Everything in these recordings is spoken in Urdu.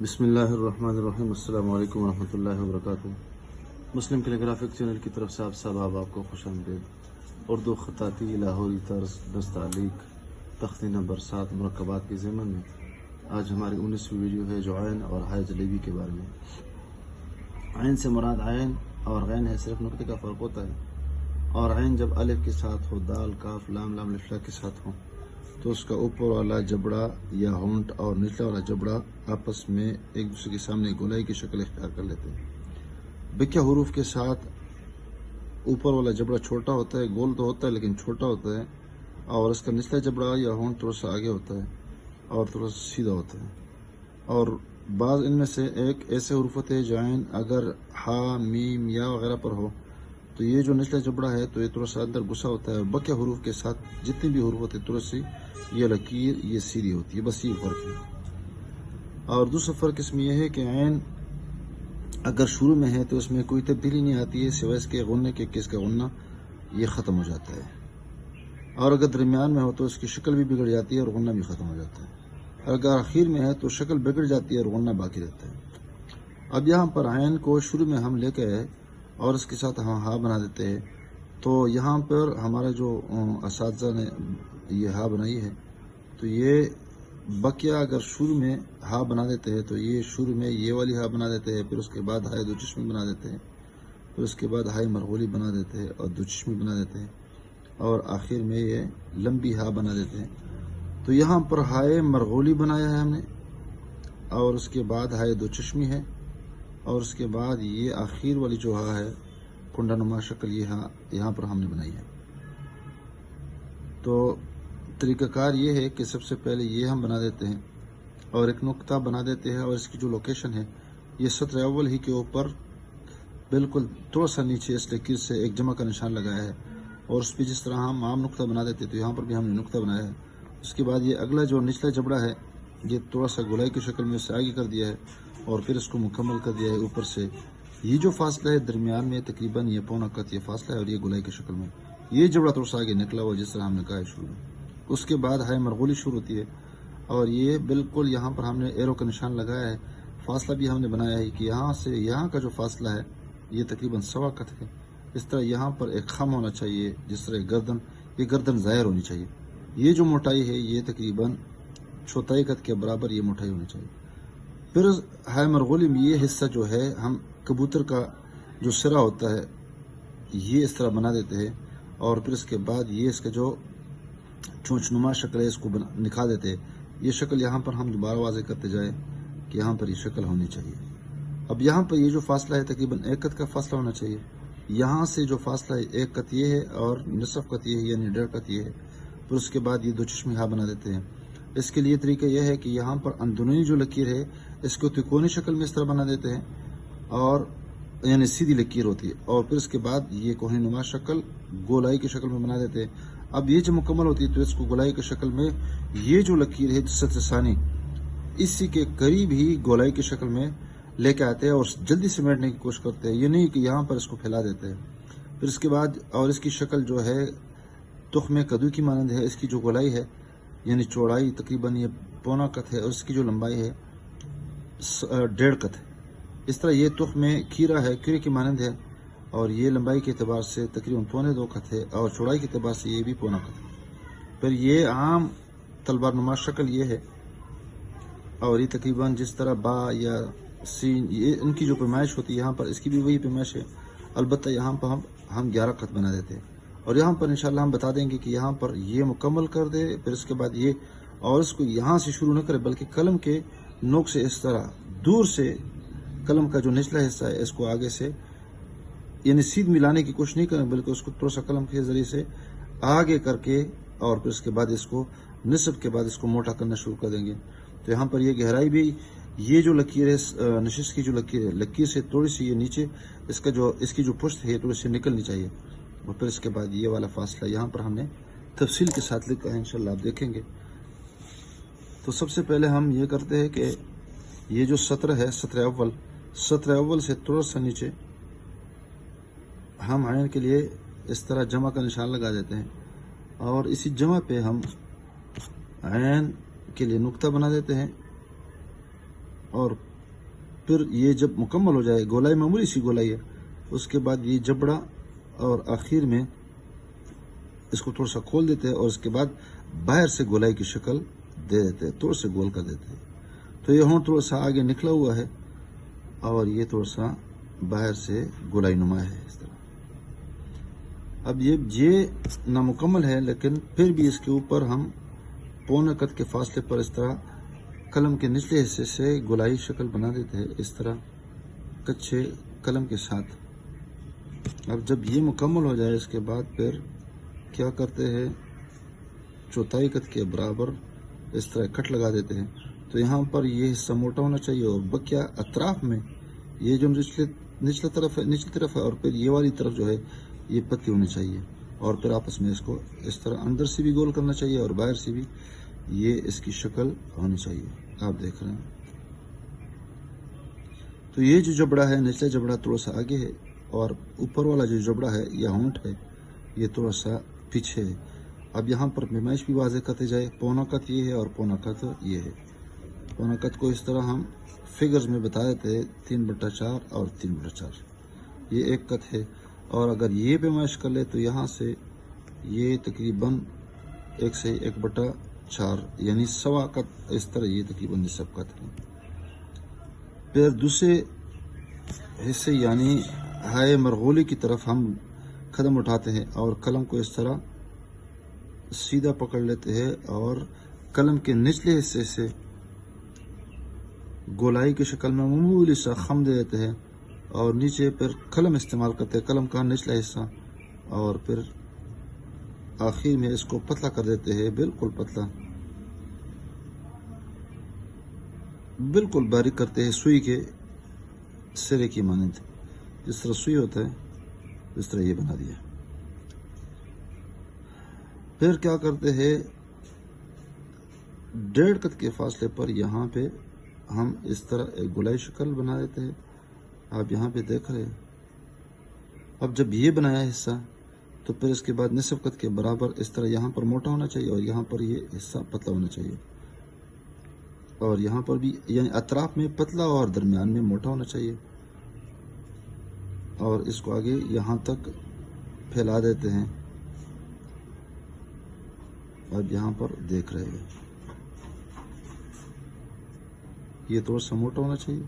بسم اللہ الرحمن الرحیم۔ السلام علیکم ورحمۃ اللہ وبرکاتہ۔ مسلم کیلیگرافک چینل کی طرف سے آپ کو خوش آمدید۔ اردو خطاطی لاہوری طرز دستعلیق تختی نمبر 7 مرکبات کے ضمن میں آج ہماری 19ویں ویڈیو ہے جو عین اور ہائے جلیبی کے بارے میں۔ عین سے مراد عین اور غین ہے، صرف نقطے کا فرق ہوتا ہے، اور عین جب الف کے ساتھ ہو، دال کاف لام لام لفلا کے ساتھ ہو تو اس کا اوپر والا جبڑا یا ہونٹ اور نچلا والا جبڑا آپس میں ایک دوسرے کے سامنے گولائی کی شکل اختیار کر لیتے ہیں۔ بکیا حروف کے ساتھ اوپر والا جبڑا چھوٹا ہوتا ہے، گول تو ہوتا ہے لیکن چھوٹا ہوتا ہے، اور اس کا نچلا جبڑا یا ہونٹ تھوڑا سا آگے ہوتا ہے اور تھوڑا سا سیدھا ہوتا ہے۔ اور بعض ان میں سے ایک ایسے حروف ہوتے ہیں جو عین اگر ہا میم یا وغیرہ پر ہو تو یہ جو نچلا جبڑا ہے تو یہ تھوڑا سا اندر گھسا ہوتا ہے، اور بقیہ حروف کے ساتھ جتنے بھی حروف ہوتے ہیں تھوڑا سی یہ لکیر یہ سیدھی ہوتی ہے، بس یہ فرق ہے۔ اور دوسرا فرق اس میں یہ ہے کہ عین اگر شروع میں ہے تو اس میں کوئی تبدیلی نہیں آتی ہے سوائے اس کے غنّے کے، کہ اس کا غنّہ یہ ختم ہو جاتا ہے، اور اگر درمیان میں ہو تو اس کی شکل بھی بگڑ جاتی ہے اور غنّہ بھی ختم ہو جاتا ہے، اور اگر آخر میں ہے تو شکل بگڑ جاتی ہے اور غنّہ باقی رہتا ہے۔ اب یہاں پر عین کو شروع میں ہم لے کے اور اس کے ساتھ ہم ہا بنا دیتے ہیں، تو یہاں پر ہمارا جو اساتذہ نے یہ ہا بنائی ہے تو یہ بقیہ اگر شروع میں ہا بنا دیتے ہیں تو یہ شروع میں یہ والی ہا بنا دیتے ہیں، پھر اس کے بعد ہائے دو چشمی بنا دیتے ہیں، پھر اس کے بعد ہائے مرغولی بنا دیتے ہیں اور دو چشمی بنا دیتے ہیں، اور آخر میں یہ لمبی ہا بنا دیتے ہیں۔ تو یہاں پر ہائے مرغولی بنایا ہے ہم نے، اور اس کے بعد ہائے دو چشمی ہے، اور اس کے بعد یہ آخر والی جو ہا ہے کنڈا نما شکل، یہ ہا یہاں پر ہم نے بنائی ہے۔ تو طریقہ کار یہ ہے کہ سب سے پہلے یہ ہم بنا دیتے ہیں اور ایک نقطہ بنا دیتے ہیں، اور اس کی جو لوکیشن ہے یہ سطر اول ہی کے اوپر بالکل تھوڑا سا نیچے اس لکیر سے ایک جمع کا نشان لگایا ہے، اور اس پہ جس طرح ہم عام نقطہ بنا دیتے تو یہاں پر بھی ہم نے نقطہ بنایا ہے۔ اس کے بعد یہ اگلا جو نچلا جبڑا ہے یہ تھوڑا سا گولائی کی شکل میں اس سے آگے کر دیا ہے، اور پھر اس کو مکمل کر دیا ہے اوپر سے۔ یہ جو فاصلہ ہے درمیان میں تقریباً یہ پونا قط یہ فاصلہ ہے، اور یہ گولائی کی شکل میں یہ جبڑا تھوڑا سا آگے نکلا ہوا جس طرح ہم نے کہا ہے شروع میں۔ اس کے بعد ہائے مرغولی شروع ہوتی ہے، اور یہ بالکل یہاں پر ہم نے ایرو کا نشان لگایا ہے، فاصلہ بھی ہم نے بنایا ہے کہ یہاں سے یہاں کا جو فاصلہ ہے یہ تقریباً سوا قط ہے۔ اس طرح یہاں پر ایک خم ہونا چاہیے، جس طرح یہ گردن ظاہر ہونی چاہیے۔ یہ جو موٹائی ہے یہ تقریباً چوتھائی قط کے برابر یہ موٹائی ہونی چاہیے۔ پھر ہائے مرغولی میں یہ حصہ جو ہے ہم کبوتر کا جو سرا ہوتا ہے یہ اس طرح بنا دیتے ہیں، اور پھر اس کے بعد یہ اس کا جو چونچ نما شکل ہے اس کو نکھا دیتے ہیں۔ یہ شکل یہاں پر ہم دوبارہ واضح کرتے جائیں کہ یہاں پر یہ شکل ہونی چاہیے۔ اب یہاں پر یہ جو فاصلہ ہے تقریباً 1 قط کا فاصلہ ہونا چاہیے۔ یہاں سے جو فاصلہ ہے 1 قط یہ ہے اور نصف قط یہ ہے، یعنی 1.5 قط یہ ہے۔ پھر اس کے بعد یہ دو چشمی ہا بنا دیتے ہیں۔ اس کے لیے طریقہ یہ ہے کہ یہاں پر اندرونی جو لکیر ہے اس کو تکونی شکل میں اس طرح بنا دیتے ہیں، اور یعنی سیدھی لکیر ہوتی ہے، اور پھر اس کے بعد یہ کوہنی نما شکل گولائی کی شکل میں بنا دیتے ہیں۔ اب یہ جب مکمل ہوتی ہے تو اس کو گولائی کی شکل میں یہ جو لکیر ہے سطر ثانی اسی کے قریب ہی گولائی کی شکل میں لے کے آتے ہیں اور جلدی سمیٹنے کی کوشش کرتے ہیں، یہ نہیں کہ یہاں پر اس کو پھیلا دیتے ہیں۔ پھر اس کے بعد اور اس کی شکل جو ہے تخم کدو کی مانند ہے۔ اس کی جو گولائی ہے یعنی چوڑائی تقریباً یہ پونا قط ہے، اور اس کی جو لمبائی ہے 1.5 قط ہے۔ اس طرح یہ تخم کھیرا ہے، کھیرے کی مانند ہے، اور یہ لمبائی کے اعتبار سے تقریباً 1.25 قط ہے، اور چوڑائی کے اعتبار سے یہ بھی 1.25 قط ہے۔ پھر یہ عام تلوار نما شکل یہ ہے، اور یہ تقریباً جس طرح با یا سین یہ ان کی جو پیمائش ہوتی ہے یہاں پر اس کی بھی وہی پیمائش ہے، البتہ یہاں پر ہم 11 قط بنا دیتے ہیں، اور یہاں پر انشاءاللہ ہم بتا دیں گے کہ یہاں پر یہ مکمل کر دے، پھر اس کے بعد یہ، اور اس کو یہاں سے شروع نہ کرے بلکہ قلم کے نوک سے اس طرح دور سے قلم کا جو نچلا حصہ ہے اس کو آگے سے یعنی سیدھ ملانے کی کوشش نہیں کریں، بلکہ اس کو تھوڑا سا قلم کے ذریعے سے آگے کر کے، اور پھر اس کے بعد اس کو نصف کے بعد اس کو موٹا کرنا شروع کر دیں گے۔ تو یہاں پر یہ گہرائی بھی یہ جو لکیر ہے نشست کی جو لکیر ہے لکیر سے تھوڑی سی یہ نیچے اس کی جو پشت ہے تھوڑی سی نکلنی چاہیے، اور پھر اس کے بعد یہ والا فاصلہ یہاں پر ہم نے تفصیل کے ساتھ لکھا ہے، انشاءاللہ آپ دیکھیں گے۔ تو سب سے پہلے ہم یہ کرتے ہیں کہ یہ جو سطر ہے سطر اول سے تھوڑا سا نیچے ہم عین کے لیے اس طرح جمع کا نشان لگا دیتے ہیں، اور اسی جمع پہ ہم عین کے لیے نقطہ بنا دیتے ہیں، اور پھر یہ جب مکمل ہو جائے، گولائی معمولی سی گولائی ہے، اس کے بعد یہ جبڑا اور آخر میں اس کو تھوڑا سا کھول دیتے ہیں اور اس کے بعد باہر سے گولائی کی شکل دے دیتے ہیں، تھوڑا سا گول کر دیتے ہیں. تو یہ ہونٹ تھوڑا سا آگے نکلا ہوا ہے اور یہ تھوڑا سا باہر سے گولائی نما ہے اس طرح. اب یہ نامکمل ہے، لیکن پھر بھی اس کے اوپر ہم پونا قد کے فاصلے پر اس طرح قلم کے نچلے حصے سے گولائی شکل بنا دیتے ہیں، اس طرح کچے قلم کے ساتھ. اب جب یہ مکمل ہو جائے اس کے بعد پھر کیا کرتے ہیں، چوتھائی قد کے برابر اس طرح کٹ لگا دیتے ہیں. تو یہاں پر یہ حصہ موٹا ہونا چاہیے اور بقیہ اطراف میں یہ جو نچلی طرف ہے اور پھر یہ والی طرف جو ہے یہ پتلی ہونی چاہیے. اور پھر آپس میں اس کو اس طرح اندر سے بھی گول کرنا چاہیے اور باہر سے بھی یہ اس کی شکل ہونی چاہیے. آپ دیکھ رہے ہیں. تو یہ جو جبڑا ہے، نچلا جبڑا تھوڑا سا آگے ہے اور اوپر والا جو جبڑا ہے یا ہونٹ ہے یہ تھوڑا سا پیچھے ہے. اب یہاں پر پیمائش بھی واضح کرتے جائے، پونا قد یہ ہے اور پونا قد یہ ہے. پونا قد کو اس طرح ہم فگرز میں بتا دیتے ہیں 3/4 اور 3/4. یہ ایک قد ہے اور اگر یہ پیمائش کر لے تو یہاں سے یہ تقریباً 1/4 یعنی سوا قد، اس طرح یہ تقریباً نصف قد ہے. پھر دوسرے حصے یعنی ہائے مرغولی کی طرف ہم قدم اٹھاتے ہیں اور قلم کو اس طرح سیدھا پکڑ لیتے ہیں اور قلم کے نچلے حصے سے گولائی کی شکل میں معمولی سا خم دے دیتے ہیں اور نیچے پھر قلم استعمال کرتے ہیں، قلم کا نچلا حصہ، اور پھر آخر میں اس کو پتلا کر دیتے ہیں، بالکل پتلا، بالکل باریک کرتے ہیں، سوئی کے سرے کی مانند. جس طرح سوئی ہوتا ہے اس طرح یہ بنا دیا. پھر کیا کرتے ہیں، 1.5 قد کے فاصلے پر یہاں پہ ہم اس طرح ایک گولائی شکل بنا دیتے ہیں. آپ یہاں پہ دیکھ رہے ہیں. اب جب یہ بنایا حصہ تو پھر اس کے بعد نصف قد کے برابر اس طرح یہاں پر موٹا ہونا چاہیے اور یہاں پر یہ حصہ پتلا ہونا چاہیے، اور یہاں پر بھی یعنی اطراف میں پتلا اور درمیان میں موٹا ہونا چاہیے. اور اس کو آگے یہاں تک پھیلا دیتے ہیں. اب یہاں پر دیکھ رہے ہیں یہ تھوڑا سا موٹا ہونا چاہیے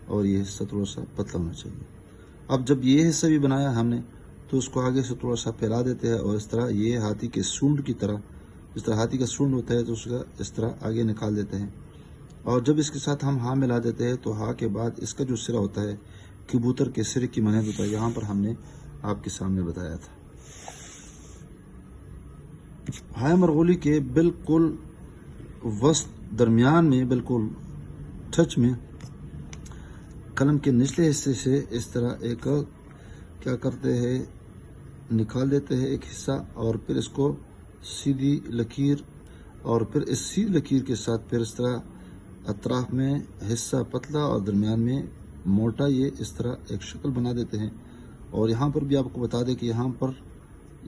اور یہ حصہ تھوڑا سا پتلا ہونا چاہیے. اب جب یہ حصہ بھی بنایا ہم نے تو اس کو آگے سے تھوڑا سا پھیلا دیتے ہیں اور اس طرح یہ ہاتھی کے سونڈ کی طرح، جس طرح ہاتھی کا سونڈ ہوتا ہے تو اس کا اس طرح آگے نکال دیتے ہیں. اور جب اس کے ساتھ ہم ہاں ملا دیتے ہیں تو ہاں کے بعد اس کا جو سرا ہوتا ہے کبوتر کے سرے کی مانند ہوتا ہے. یہاں پر ہم نے آپ کے سامنے بتایا تھا. ہائے مرغولی کے بالکل وسط درمیان میں، بالکل ٹچ میں، قلم کے نچلے حصے سے اس طرح ایک کیا کرتے ہیں، نکال دیتے ہیں ایک حصہ اور پھر اس کو سیدھی لکیر، اور پھر اس سیدھی لکیر کے ساتھ پھر اس طرح اطراف میں حصہ پتلا اور درمیان میں موٹا، یہ اس طرح ایک شکل بنا دیتے ہیں. اور یہاں پر بھی آپ کو بتا دیں کہ یہاں پر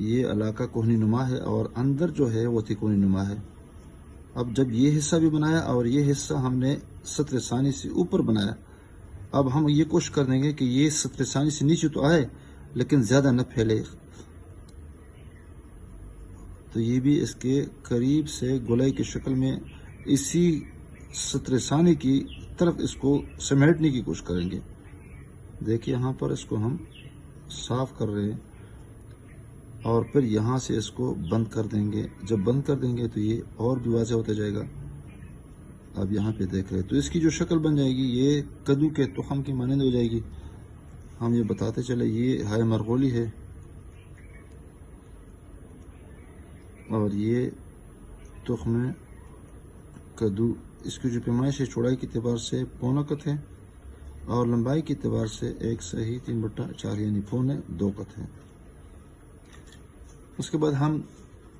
یہ علاقہ کوہنی نما ہے اور اندر جو ہے وہ تکونی نما ہے. اب جب یہ حصہ بھی بنایا اور یہ حصہ ہم نے سطر ثانی سے اوپر بنایا، اب ہم یہ کوشش کر دیں گے کہ یہ سطر ثانی سے نیچے تو آئے لیکن زیادہ نہ پھیلے. تو یہ بھی اس کے قریب سے گولائی کی شکل میں اسی سطر ثانی کی طرف اس کو سمیٹنے کی کوشش کریں گے. دیکھیے یہاں پر اس کو ہم صاف کر رہے ہیں اور پھر یہاں سے اس کو بند کر دیں گے. جب بند کر دیں گے تو یہ اور بھی واضح ہوتا جائے گا. اب یہاں پہ دیکھ رہے ہیں تو اس کی جو شکل بن جائے گی یہ کدو کے تخم کی مانند ہو جائے گی. ہم یہ بتاتے چلے یہ ہائے مرغولی ہے اور یہ تخم کدو. اس کی جو پیمائش ہے چوڑائی کے اعتبار سے پونا قد ہے اور لمبائی کے اعتبار سے 1/3 یعنی 2 قد ہے. اس کے بعد ہم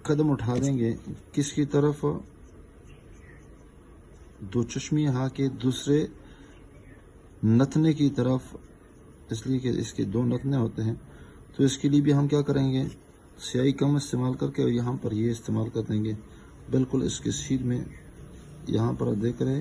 قدم اٹھا دیں گے کس کی طرف، دو چشمی ہا کے دوسرے نتنے کی طرف، اس لیے کہ اس کے 2 نتنے ہوتے ہیں. تو اس کے لیے بھی ہم کیا کریں گے، سیاہی کم استعمال کر کے اور یہاں پر یہ استعمال کر دیں گے بالکل اس کے سیدھ میں. یہاں پر دیکھ رہے